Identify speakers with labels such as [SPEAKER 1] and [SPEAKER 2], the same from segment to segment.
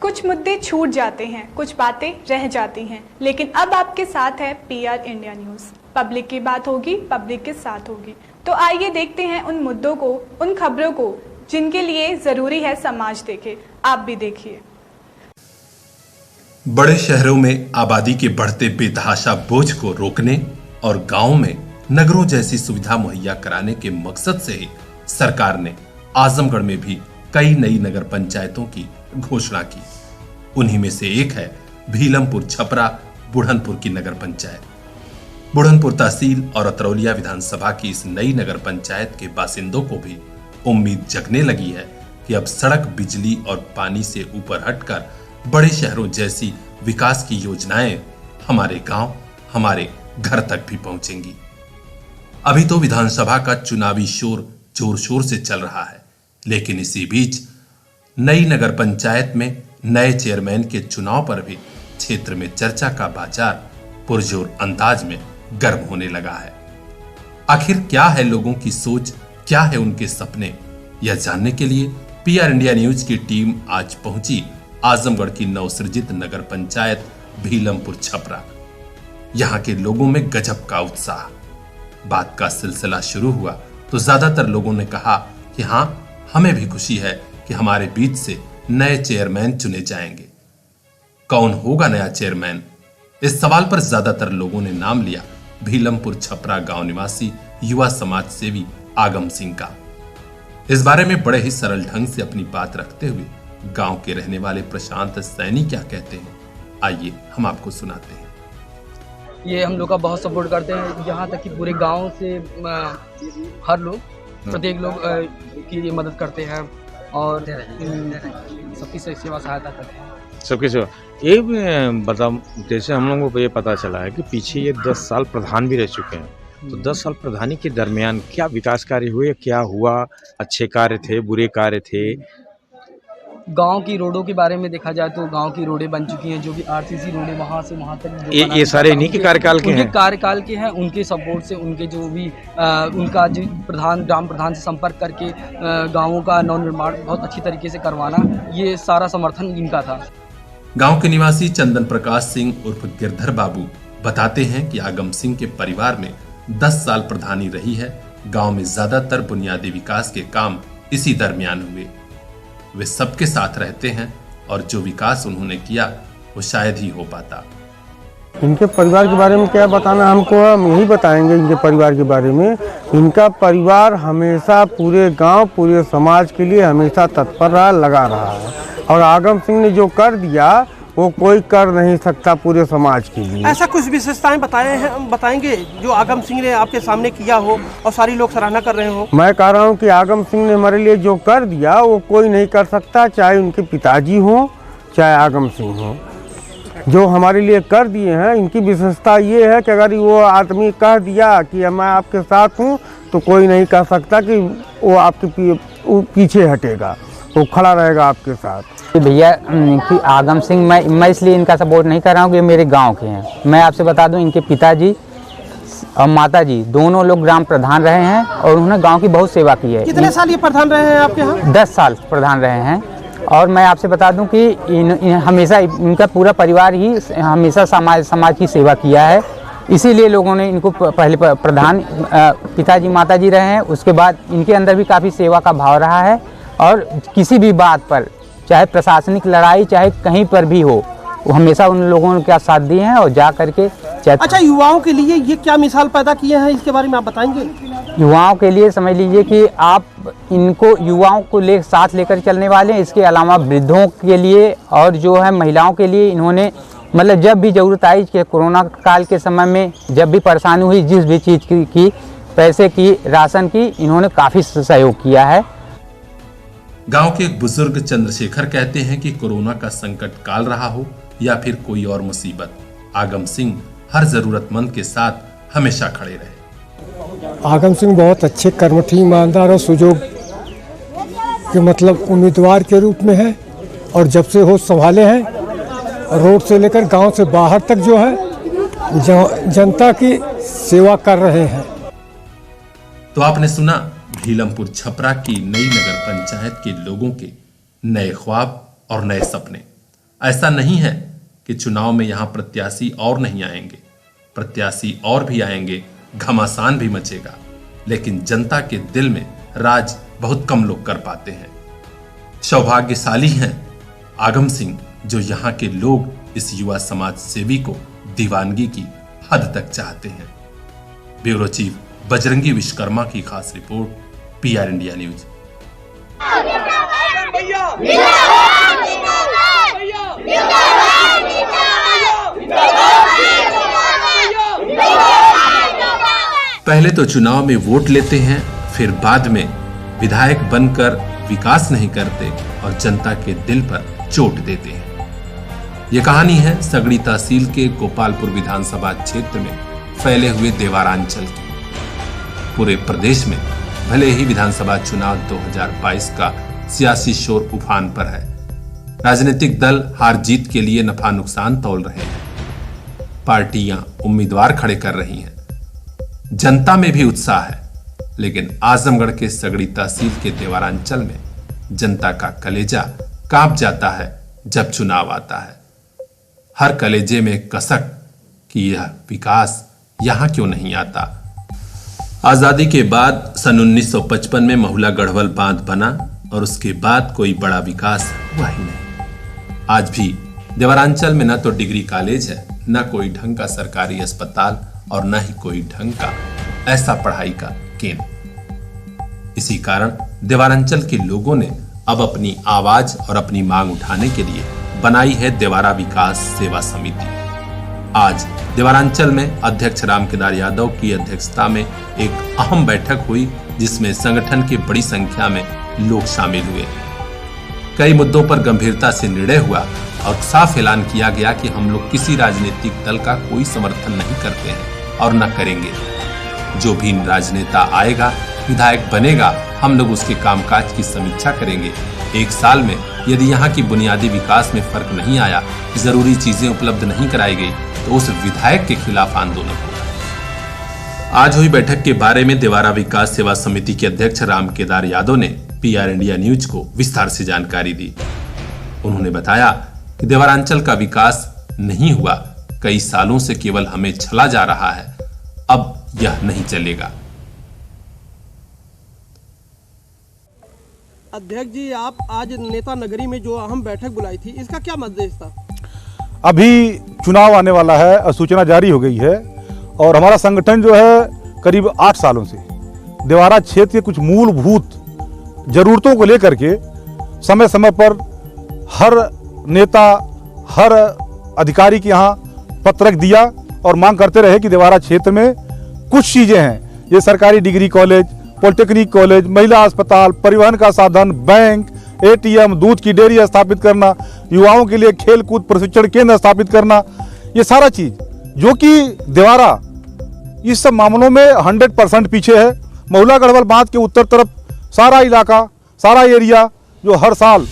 [SPEAKER 1] कुछ मुद्दे छूट जाते हैं, कुछ बातें रह जाती हैं, लेकिन अब आपके साथ है पीआर इंडिया न्यूज़। पब्लिक की बात होगी, पब्लिक के साथ होगी। तो आइए देखते हैं उन मुद्दों को, उन खबरों को जिनके लिए ज़रूरी है समाज देखे। आप भी देखिए।
[SPEAKER 2] बड़े शहरों में आबादी के बढ़ते बेतहाशा बोझ को रोकने और गांवों में नगरों जैसी सुविधा मुहैया कराने के मकसद से ही सरकार ने आजमगढ़ में भी कई नई नगर पंचायतों की घोषणा की। उन्हीं में से एक है भीलमपुर छपरा बुढ़नपुर की नगर पंचायत। बुढ़नपुर तहसील और अतरौलिया विधानसभा की इस नई नगर पंचायत के बासिंदों को भी उम्मीद जगने लगी है कि अब सड़क, बिजली और पानी से ऊपर हटकर बड़े शहरों जैसी विकास की योजनाएं हमारे गांव, हमारे घर तक भी पहुंचेंगी। अभी तो विधानसभा का चुनावी शोर जोर शोर से चल रहा है, लेकिन इसी बीच नई नगर पंचायत में नए चेयरमैन के चुनाव पर भी क्षेत्र में चर्चा का बाजार पुरजोर अंदाज में गर्म होने लगा है। आखिर क्या है लोगों की सोच, क्या है उनके सपने, यह जानने के लिए पीआर इंडिया न्यूज की टीम आज पहुंची आजमगढ़ की नवसृजित नगर पंचायत भीलमपुर छपरा। यहाँ के लोगों में गजब का उत्साह। बात का सिलसिला शुरू हुआ तो ज्यादातर लोगों ने कहा कि हाँ, हमें भी खुशी है कि हमारे बीच से नए चेयरमैन चुने जाएंगे। कौन होगा नया चेयरमैन? इस सवाल पर ज्यादातर लोगों ने नाम लिया भीलमपुर छपरा गांव निवासी युवा समाज सेवी आगम सिंह का। इस बारे में बड़े ही सरल ढंग से अपनी बात रखते हुए गांव के रहने वाले प्रशांत सैनी क्या कहते हैं, आइए हम आपको सुनाते हैं।
[SPEAKER 3] ये हम लोग का बहुत सपोर्ट करते हैं, यहाँ तक कि पूरे गांव से हर लोग, प्रत्येक लोग की मदद करते हैं और सबकी सेवा सहायता करते हैं।
[SPEAKER 4] सबकी सेवा। ये बताओ, जैसे हम लोगों को ये पता चला है कि पीछे ये 10 साल प्रधान भी रह चुके हैं, तो 10 साल प्रधानी के दरमियान क्या विकास कार्य हुए, क्या हुआ? अच्छे कार्य थे, बुरे कार्य थे?
[SPEAKER 3] गांव की रोडों के बारे में देखा जाए तो गांव की रोडें बन चुकी हैं, जो भी आरसीसी रोडें वहां से वहां तक
[SPEAKER 4] ये सारे इन्हीं के कार्यकाल के हैं।
[SPEAKER 3] कार्यकाल के हैं, उनके सपोर्ट से, उनके जो भी उनका जो ग्राम प्रधान से संपर्क करके गांवों का नवनिर्माण बहुत अच्छी तरीके से करवाना, ये सारा समर्थन इनका था।
[SPEAKER 2] गांव के निवासी चंदन प्रकाश सिंह उर्फ गिरधर बाबू बताते हैं कि आगम सिंह के परिवार में 10 साल प्रधानी रही है। गांव में ज्यादातर बुनियादी विकास के काम इसी दरमियान हुए। वे सबके साथ रहते हैं और जो विकास उन्होंने किया वो शायद ही हो पाता।
[SPEAKER 5] इनके परिवार के बारे में क्या बताना, हमको हम यही बताएंगे इनके परिवार के बारे में। इनका परिवार हमेशा पूरे गांव, पूरे समाज के लिए हमेशा तत्पर रहा, लगा रहा है। और आगम सिंह ने जो कर दिया वो कोई कर नहीं सकता पूरे समाज के लिए।
[SPEAKER 6] ऐसा कुछ विशेषताएं बताएंगे जो आगम सिंह ने आपके सामने किया हो और सारी लोग सराहना कर रहे हो?
[SPEAKER 5] मैं कह रहा हूँ कि आगम सिंह ने हमारे लिए जो कर दिया वो कोई नहीं कर सकता, चाहे उनके पिताजी हो चाहे आगम सिंह हो। जो हमारे लिए कर दिए हैं, इनकी विशेषता ये है कि अगर वो आदमी कह दिया कि मैं आपके साथ हूँ तो कोई नहीं कह सकता कि वो आपके पीछे हटेगा, वो खड़ा रहेगा आपके साथ।
[SPEAKER 7] भैया कि आगम सिंह, मैं इसलिए इनका सपोर्ट नहीं कर रहा हूँ कि मेरे गांव के हैं। मैं आपसे बता दूं, इनके पिताजी और माताजी दोनों लोग ग्राम प्रधान रहे हैं और उन्होंने गांव की बहुत सेवा की है।
[SPEAKER 6] कितने साल ये प्रधान रहे हैं आपके यहाँ?
[SPEAKER 7] 10 साल प्रधान रहे हैं। और मैं आपसे बता दूं कि हमेशा इनका पूरा परिवार ही हमेशा समाज की सेवा किया है। इसीलिए लोगों ने इनको पहले प्रधान पिताजी माताजी रहे हैं, उसके बाद इनके अंदर भी काफ़ी सेवा का भाव रहा है। और किसी भी बात पर, चाहे प्रशासनिक लड़ाई चाहे कहीं पर भी हो, वो हमेशा उन लोगों ने क्या साथ दिए हैं और जा करके।
[SPEAKER 6] अच्छा, युवाओं के लिए ये क्या मिसाल पैदा किए हैं, इसके बारे में आप बताएंगे?
[SPEAKER 7] युवाओं के लिए समझ लीजिए कि आप इनको युवाओं को साथ लेकर चलने वाले हैं। इसके अलावा वृद्धों के लिए और जो है महिलाओं के लिए इन्होंने मतलब जब भी जरूरत आई कि कोरोना काल के समय में जब भी परेशानी हुई, जिस भी चीज़ की पैसे की, राशन की, इन्होंने काफ़ी सहयोग किया है।
[SPEAKER 2] गांव के एक बुजुर्ग चंद्रशेखर कहते हैं कि कोरोना का संकट काल रहा हो या फिर कोई और मुसीबत, आगम सिंह हर जरूरतमंद के साथ हमेशा खड़े रहे।
[SPEAKER 8] आगम सिंह बहुत अच्छे कर्मठी, ईमानदार और सुजोग के मतलब उम्मीदवार के रूप में है और जब से होश संभाले हैं रोड से लेकर गांव से बाहर तक जो है जनता की सेवा कर रहे हैं।
[SPEAKER 2] तो आपने सुना भीलमपुर छपरा की नई नगर पंचायत के लोगों के नए ख्वाब और नए सपने। ऐसा नहीं है कि चुनाव में यहां प्रत्याशी और नहीं आएंगे, प्रत्याशी और भी आएंगे, घमासान भी मचेगा, लेकिन जनता के दिल में राज बहुत कम लोग कर पाते हैं। सौभाग्यशाली हैं आगम सिंह, जो यहाँ के लोग इस युवा समाज सेवी को दीवानगी की हद तक चाहते हैं। ब्यूरो चीफ बजरंगी विश्वकर्मा की खास रिपोर्ट, PR इंडिया न्यूज। पहले तो चुनाव में वोट लेते हैं, फिर बाद में विधायक बनकर विकास नहीं करते और जनता के दिल पर चोट देते हैं। ये कहानी है सगड़ी तहसील के गोपालपुर विधानसभा क्षेत्र में फैले हुए देवारांचल की। पूरे प्रदेश में भले ही विधानसभा चुनाव 2022 का सियासी शोर उफान पर है, राजनीतिक दल हार जीत के लिए नफा नुकसान तौल रहे हैं, पार्टियां उम्मीदवार खड़े कर रही हैं, जनता में भी उत्साह है, लेकिन आजमगढ़ के सगड़ी तहसील के देवारांचल में जनता का कलेजा कांप जाता है जब चुनाव आता है। हर कलेजे में कसक कि यह विकास यहां क्यों नहीं आता। आजादी के बाद सन 1955 में महुला गढ़वाल बांध बना और उसके बाद कोई बड़ा विकास हुआ ही नहीं। आज भी देवारांचल में न तो डिग्री कॉलेज है, न कोई ढंग का सरकारी अस्पताल और न ही कोई ढंग का ऐसा पढ़ाई का केंद्र। इसी कारण देवारांचल के लोगों ने अब अपनी आवाज और अपनी मांग उठाने के लिए बनाई है देवारा विकास सेवा समिति। आज देवारांचल में अध्यक्ष रामकेदार यादव की अध्यक्षता में एक अहम बैठक हुई, जिसमें संगठन की बड़ी संख्या में लोग शामिल हुए। कई मुद्दों पर गंभीरता से निर्णय हुआ और साफ ऐलान किया गया कि हम लोग किसी राजनीतिक दल का कोई समर्थन नहीं करते हैं और न करेंगे। जो भी राजनेता आएगा, विधायक बनेगा, हम लोग उसके कामकाज की समीक्षा करेंगे। एक साल में यदि यहाँ की बुनियादी विकास में फर्क नहीं आया, जरूरी चीजें उपलब्ध नहीं कराई गई, तो उस विधायक के खिलाफ आंदोलन होगा। आज हुई बैठक के बारे में देवारा विकास सेवा समिति के अध्यक्ष रामकेदार यादव ने PR इंडिया न्यूज को विस्तार से जानकारी दी। उन्होंने बताया कि देवारांचल का विकास नहीं हुआ, कई सालों से केवल हमें छला जा रहा है, अब यह नहीं चलेगा।
[SPEAKER 6] अध्यक्ष जी, आप आज नेता नगरी में जो अहम बैठक बुलाई थी, इसका क्या मद्देश था?
[SPEAKER 9] अभी चुनाव आने वाला है और सूचना जारी हो गई है और हमारा संगठन जो है करीब 8 सालों से देवारा क्षेत्र के कुछ मूलभूत जरूरतों को लेकर के समय समय पर हर नेता, हर अधिकारी के यहाँ पत्र रख दिया और मांग करते रहे कि देवारा क्षेत्र में कुछ चीज़ें हैं, ये सरकारी डिग्री कॉलेज, पॉलिटेक्निक कॉलेज, महिला अस्पताल, परिवहन का साधन, बैंक, ATM, दूध की डेयरी स्थापित करना, युवाओं के लिए खेल कूद प्रशिक्षण केंद्र स्थापित करना, ये सारा चीज जो कि देवारा इस सब मामलों में 100% पीछे है। महुला गढ़वाल बांध के उत्तर तरफ सारा इलाका, सारा एरिया जो हर साल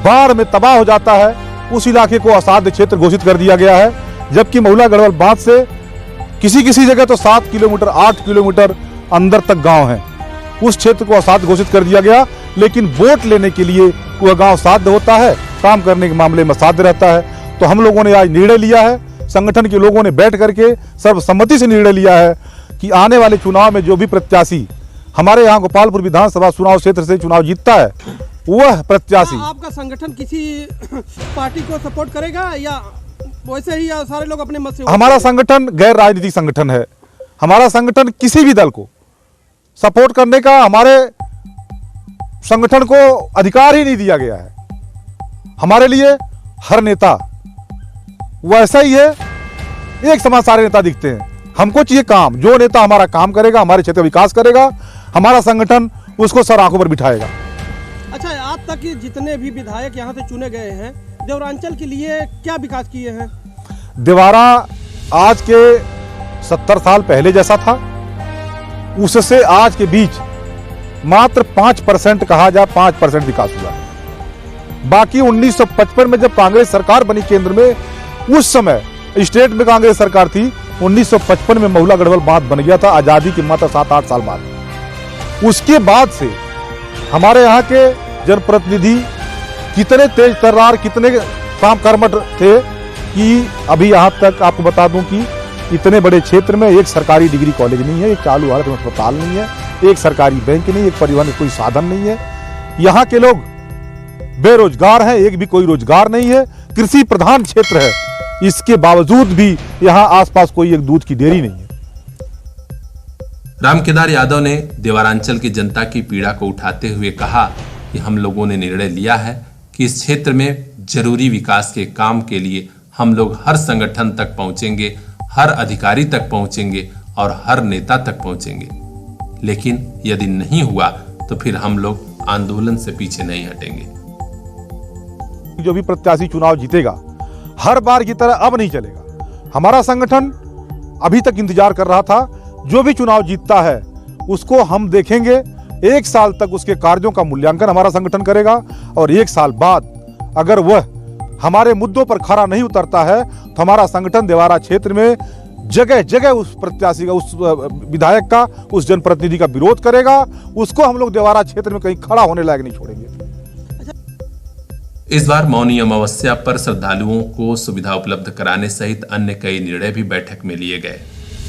[SPEAKER 9] बाढ़ में तबाह हो जाता है, उस इलाके को असाध्य क्षेत्र घोषित कर दिया गया है। जबकि महुला गढ़वाल बांध से किसी किसी जगह तो 7 किलोमीटर 8 किलोमीटर अंदर तक गांव है, उस क्षेत्र को असाध्य घोषित कर दिया गया। लेकिन वोट लेने के लिए वह गांव साध्य होता है, काम करने के मामले में साध्य रहता है। तो हम लोगों ने आज निर्णय लिया है, संगठन के लोगों ने बैठ करके सर्वसम्मति से निर्णय लिया है कि आने वाले चुनाव में जो भी प्रत्याशी हमारे यहाँ गोपालपुर विधानसभा चुनाव क्षेत्र से चुनाव जीतता है, वह प्रत्याशी।
[SPEAKER 6] आपका संगठन किसी पार्टी को सपोर्ट करेगा या वैसे ही सारे लोग अपने मत से?
[SPEAKER 9] हमारा संगठन गैर राजनीतिक संगठन है। हमारा संगठन किसी भी दल को सपोर्ट करने का हमारे संगठन को अधिकार ही नहीं दिया गया है। हमारे लिए हर नेता वैसा ही है, एक समान सारे नेता दिखते हैं। हमको चाहिए काम, जो नेता हमारा काम करेगा, हमारे क्षेत्र का विकास करेगा, हमारा संगठन उसको सर आंखों पर बिठाएगा।
[SPEAKER 6] अच्छा, आज तक जितने भी विधायक यहाँ से चुने गए हैं, देवारांचल के लिए क्या विकास किए हैं?
[SPEAKER 9] देवारा आज के 70 साल पहले जैसा था, उससे आज के बीच मात्र 5% कहा जाए 5% विकास हुआ है। बाकी 1955 में जब कांग्रेस सरकार बनी केंद्र में, उस समय स्टेट में कांग्रेस सरकार थी, 1955 में महुला गढ़वाल बांध बन गया था, आजादी के मात्र 7-8 साल बाद। उसके बाद से हमारे यहाँ के जनप्रतिनिधि कितने तेज तर्रार, कितने काम कर्मठ थे कि अभी यहाँ तक आपको बता दूं कि इतने बड़े क्षेत्र में एक सरकारी डिग्री कॉलेज नहीं है, एक चालू हालत में अस्पताल नहीं है, एक सरकारी बैंक नहीं, एक परिवहन कोई साधन नहीं है। यहाँ के लोग बेरोजगार हैं, एक भी कोई रोजगार नहीं है, कृषि प्रधान क्षेत्र है, इसके बावजूद भी यहाँ आसपास कोई एक दूध की डेयरी नहीं है।
[SPEAKER 2] रामकेदार यादव ने देवारांचल की जनता की पीड़ा को उठाते हुए कहा कि हम लोगों ने निर्णय लिया है कि इस क्षेत्र में जरूरी विकास के काम के लिए हम लोग हर संगठन तक पहुंचेंगे, हर अधिकारी तक पहुंचेंगे और हर नेता तक पहुंचेंगे। लेकिन यदि नहीं हुआ तो फिर हम लोग आंदोलन से पीछे नहीं हटेंगे।
[SPEAKER 9] जो भी प्रत्याशी चुनाव जीतेगा हर बार की तरह अब नहीं चलेगा। हमारा संगठन अभी तक इंतजार कर रहा था, जो भी चुनाव जीतता है उसको हम देखेंगे, 1 साल तक उसके कार्यों का मूल्यांकन हमारा संगठन करेगा और 1 साल बाद अगर वह हमारे मुद्दों पर खरा नहीं उतरता है तो हमारा संगठन देवारा क्षेत्र में जगह जगह उस प्रत्याशी का, उस विधायक का, उस जनप्रतिनिधि का विरोध करेगा। उसको हम लोग देवारा क्षेत्र में कहीं खड़ा होने लायक नहीं छोड़ेंगे।
[SPEAKER 2] इस बार मौनी अमावस्या पर श्रद्धालुओं को सुविधा उपलब्ध कराने सहित अन्य कई निर्णय भी बैठक में लिए गए।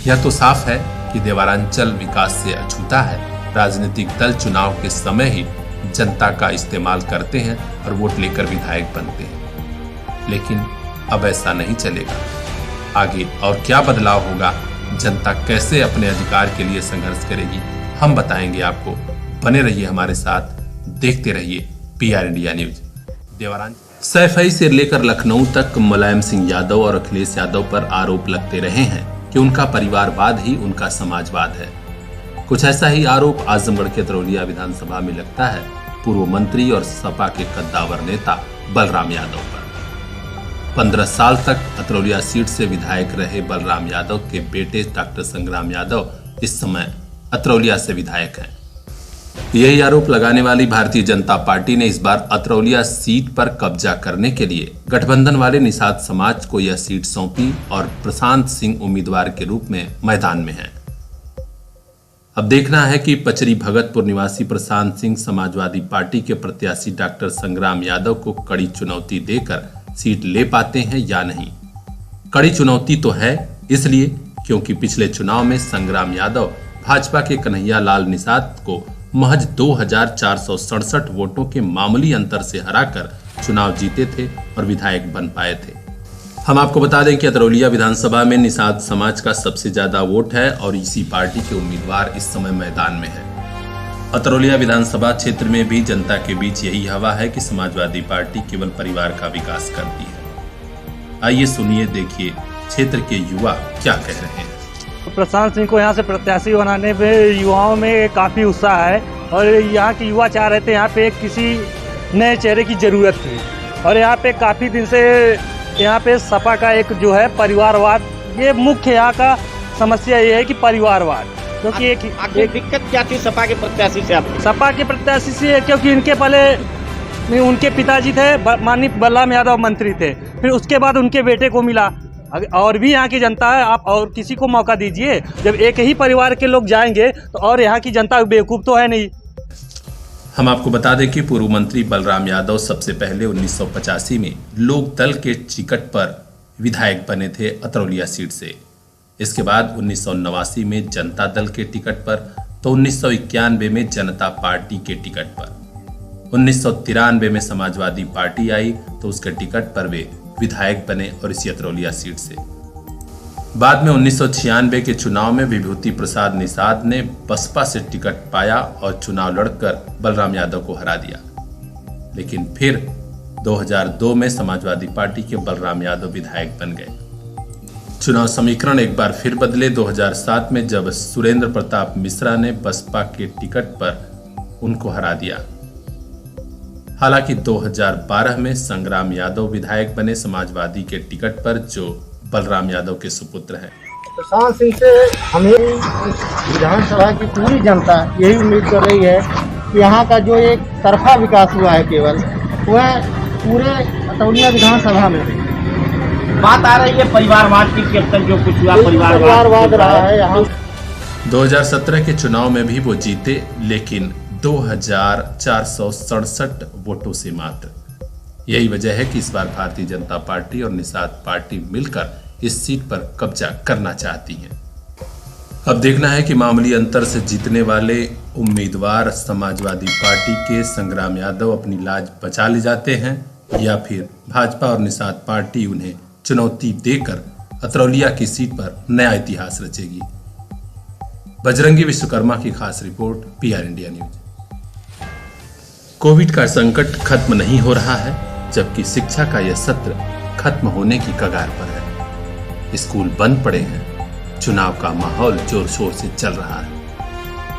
[SPEAKER 2] यह तो साफ है कि देवारांचल विकास से अछूता है। राजनीतिक दल चुनाव के समय ही जनता का इस्तेमाल करते हैं और वोट लेकर विधायक बनते हैं, लेकिन अब ऐसा नहीं चलेगा। आगे और क्या बदलाव होगा, जनता कैसे अपने अधिकार के लिए संघर्ष करेगी, हम बताएंगे आपको। बने रहिए हमारे साथ, देखते रहिए PR इंडिया न्यूज। देवारांचल सैफई से लेकर लखनऊ तक मुलायम सिंह यादव और अखिलेश यादव पर आरोप लगते रहे हैं कि उनका परिवारवाद ही उनका समाजवाद है। कुछ ऐसा ही आरोप आजमगढ़ के अतरौलिया विधानसभा में लगता है पूर्व मंत्री और सपा के कद्दावर नेता बलराम यादव पर। 15 साल तक अतरौलिया सीट से विधायक रहे बलराम यादव के बेटे डॉक्टर संग्राम यादव इस समय अतरौलिया से विधायक हैं। यही आरोप लगाने वाली भारतीय जनता पार्टी ने इस बार अतरौलिया सीट पर कब्जा करने के लिए गठबंधन वाले निषाद समाज को यह सीट सौंपी और प्रशांत सिंह उम्मीदवार के रूप में मैदान में हैं। अब देखना है कि पचरी भगतपुर निवासी प्रशांत सिंह समाजवादी पार्टी के प्रत्याशी डॉक्टर संग्राम यादव को कड़ी चुनौती देकर सीट ले पाते हैं या नहीं। कड़ी चुनौती तो है इसलिए क्योंकि पिछले चुनाव में संग्राम यादव भाजपा के कन्हैया लाल निषाद को महज 2467 वोटों के मामूली अंतर से हराकर चुनाव जीते थे और विधायक बन पाए थे। हम आपको बता दें कि अतरौलिया विधानसभा में निषाद समाज का सबसे ज्यादा वोट है और इसी पार्टी के उम्मीदवार इस समय मैदान में है। अतरौलिया विधानसभा क्षेत्र में भी जनता के बीच यही हवा है कि समाजवादी पार्टी केवल परिवार का विकास करती है। आइए सुनिए, देखिए क्षेत्र के युवा क्या कह रहे हैं।
[SPEAKER 10] प्रशांत सिंह को यहाँ से प्रत्याशी बनाने में युवाओं में काफ़ी उत्साह है और यहाँ के युवा चाह रहे थे यहाँ पे किसी नए चेहरे की ज़रूरत थी और यहाँ पे काफ़ी दिन से यहाँ पे सपा का एक जो है परिवारवाद, ये मुख्य यहाँ का समस्या ये है कि परिवारवाद, क्योंकि एक
[SPEAKER 11] दिक्कत क्या थी सपा के प्रत्याशी से? आप
[SPEAKER 10] सपा के प्रत्याशी से क्योंकि इनके पहले उनके पिताजी थे माननीय बलराम यादव मंत्री थे, फिर उसके बाद उनके बेटे को मिला और भी यहाँ की जनता है, आप और किसी को मौका दीजिए। जब एक ही परिवार के लोग जाएंगे तो और यहाँ की जनता बेवकूफ़ तो है नहीं।
[SPEAKER 2] हम आपको बता दें कि पूर्व मंत्री बलराम यादव सबसे पहले 1985 में लोक दल के टिकट पर विधायक बने थे अतरौलिया सीट से। इसके बाद 1989 में जनता दल के टिकट पर, तो 1991 में जनता पार्टी के टिकट पर, 1993 में समाजवादी पार्टी आई तो उसके टिकट पर वे विधायक बने और इसी अतरौलिया सीट से। बाद में 1996 के चुनाव में विभूति प्रसाद निषाद ने बसपा से टिकट पाया और चुनाव लड़कर बलराम यादव को हरा दिया। लेकिन फिर 2002 में समाजवादी पार्टी के बलराम यादव विधायक बन गए। चुनाव समीकरण एक बार फिर बदले 2007 में जब सुरेंद्र प्रताप मिश्रा ने बसपा के टिकट पर उनको हरा दिया। हालांकि 2012 में संग्राम यादव विधायक बने समाजवादी के टिकट पर, जो बलराम यादव के सुपुत्र हैं।
[SPEAKER 11] प्रशांत सिंह से हमें विधानसभा की पूरी जनता यही उम्मीद कर रही है कि यहाँ का जो एक तरफा विकास हुआ है केवल, वह पूरे अतरौलिया विधानसभा में बात आ रही है परिवारवाद की। अब तक जो कुछ हुआ परिवारवाद रहा है यहाँ।
[SPEAKER 2] 2017 के चुनाव में भी वो जीते, लेकिन 2467 वोटों से मात्र। यही वजह है कि इस बार भारतीय जनता पार्टी और निषाद पार्टी मिलकर इस सीट पर कब्जा करना चाहती हैं। अब देखना है कि मामूली अंतर से जीतने वाले उम्मीदवार समाजवादी पार्टी के संग्राम यादव अपनी लाज बचा ले जाते हैं या फिर भाजपा और निषाद पार्टी उन्हें चुनौती देकर अतरौलिया की सीट पर नया इतिहास रचेगी। बजरंगी विश्वकर्मा की खास report, PR India news. Covid का संकट खत्म नहीं हो रहा है, जबकि शिक्षा का यह सत्र खत्म होने की कगार पर है। स्कूल बंद पड़े हैं, चुनाव का माहौल जोर शोर से चल रहा है।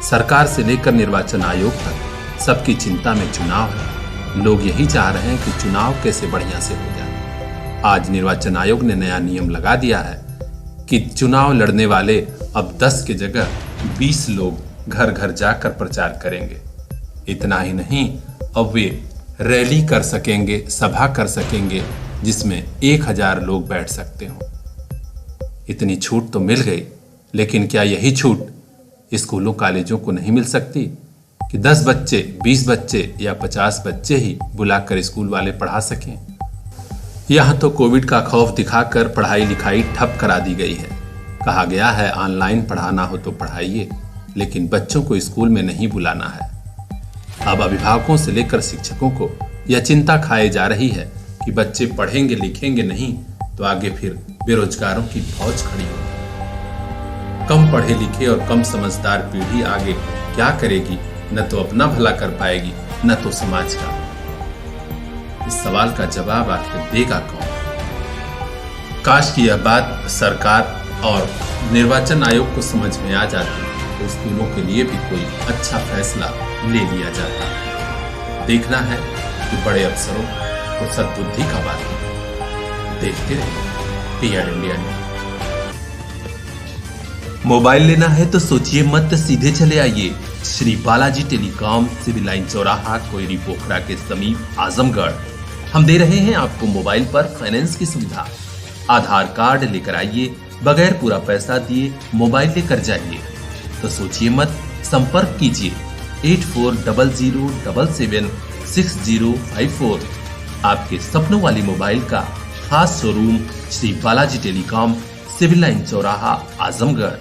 [SPEAKER 2] सरकार से लेकर निर्वाचन आयोग तक सबकी चिंता में चुनाव है। लोग यही चाह रहे हैं कि चुनाव कैसे बढ़िया से हो जाए। आज निर्वाचन आयोग ने नया नियम लगा दिया है कि चुनाव लड़ने वाले अब 10 की जगह 20 लोग घर घर जाकर प्रचार करेंगे। इतना ही नहीं, अब वे रैली कर सकेंगे, सभा कर सकेंगे जिसमें 1000 लोग बैठ सकते हो। इतनी छूट तो मिल गई, लेकिन क्या यही छूट स्कूलों कॉलेजों को नहीं मिल सकती कि 10 बच्चे, 20 बच्चे या 50 बच्चे ही बुलाकर स्कूल वाले पढ़ा सकें? यहां तो कोविड का खौफ दिखाकर पढ़ाई लिखाई ठप करा दी गई है। कहा गया है ऑनलाइन पढ़ाना हो तो पढ़ाइए, लेकिन बच्चों को स्कूल में नहीं बुलाना है। अब अभिभावकों से लेकर शिक्षकों को यह चिंता खाए जा रही है कि बच्चे पढ़ेंगे लिखेंगे नहीं तो आगे फिर बेरोजगारों की फौज खड़ी होगी। कम पढ़े लिखे और कम समझदार पीढ़ी आगे क्या करेगी? न तो अपना भला कर पाएगी, न तो समाज का। इस सवाल का जवाब आखिर देगा कौन? काश कि यह बात सरकार और निर्वाचन आयोग को समझ में आ जाती तो स्कूलों के लिए भी कोई अच्छा फैसला ले लिया जाता। देखना है कि बड़े अफसरों को सद्बुद्धि का बात है। देखते रहिए PR इंडिया न्यूज। मोबाइल लेना है तो सोचिए मत, सीधे चले आइए Shri Balaji telecom, civil line चौराहा, कोयरी पोखरा के समीप, आजमगढ़। हम दे रहे हैं आपको मोबाइल पर फाइनेंस की सुविधा। आधार कार्ड लेकर आइए, बगैर पूरा पैसा दिए मोबाइल लेकर जाइए। तो सोचिए मत, संपर्क कीजिए 8400776054। आपके सपनों वाली मोबाइल का खास showroom Shri Balaji telecom, civil line चौराहा, आजमगढ़।